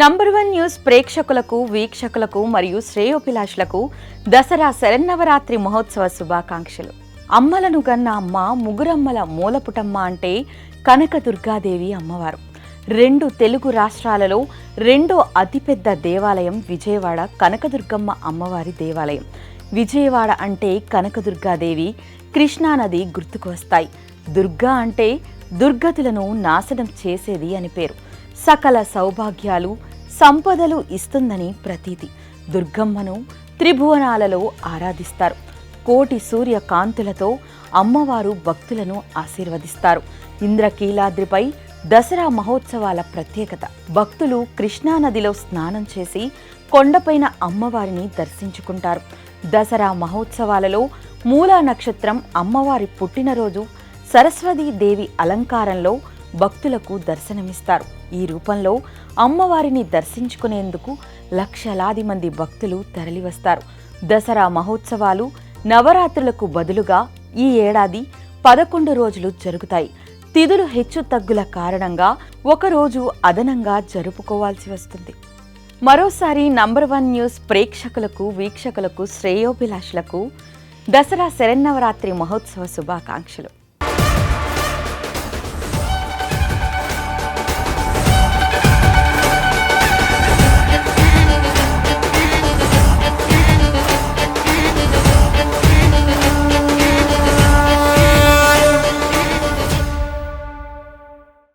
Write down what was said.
Number 1 news ప్రేక్షకులకు, వీక్షకులకు మరియు శ్రేయోభిలాషులకు దసరా శరన్నవరాత్రి మహోత్సవ శుభాకాంక్షలు. అమ్మలను గన్న అమ్మ, ముగురమ్మల మూలపుటమ్మ అంటే కనకదుర్గాదేవి అమ్మవారు. 2 తెలుగు రాష్ట్రాలలో రెండో అతిపెద్ద దేవాలయం విజయవాడ కనకదుర్గమ్మ అమ్మవారి దేవాలయం. విజయవాడ అంటే కనకదుర్గాదేవి, కృష్ణానది గుర్తుకు వస్తాయి. దుర్గా అంటే దుర్గతులను నాశనం చేసేది అని పేరు. సకల సౌభాగ్యాలు, సంపదలు ఇస్తుందని ప్రతీతి. దుర్గమ్మను త్రిభువనాలలో ఆరాధిస్తారు. కోటి సూర్య కాంతులతో అమ్మవారు భక్తులను ఆశీర్వదిస్తారు. ఇంద్రకీలాద్రిపై దసరా మహోత్సవాల ప్రత్యేకత. భక్తులు కృష్ణానదిలో స్నానం చేసి కొండపైన అమ్మవారిని దర్శించుకుంటారు. దసరా మహోత్సవాలలో మూలా నక్షత్రం అమ్మవారి పుట్టినరోజు సరస్వతీదేవి అలంకారంలో భక్తులకు దర్శనమిస్తారు. ఈ రూపంలో అమ్మవారిని దర్శించుకునేందుకు లక్షలాది మంది భక్తులు తరలివస్తారు. దసరా మహోత్సవాలు నవరాత్రులకు బదులుగా ఈ ఏడాది 11 రోజులు జరుగుతాయి. తిథులు హెచ్చు తగ్గుల కారణంగా ఒకరోజు అదనంగా జరుపుకోవాల్సి వస్తుంది. మరోసారి నంబర్ 1 న్యూస్ ప్రేక్షకులకు, వీక్షకులకు, శ్రేయోభిలాషులకు దసరా శరన్నవరాత్రి మహోత్సవ శుభాకాంక్షలు.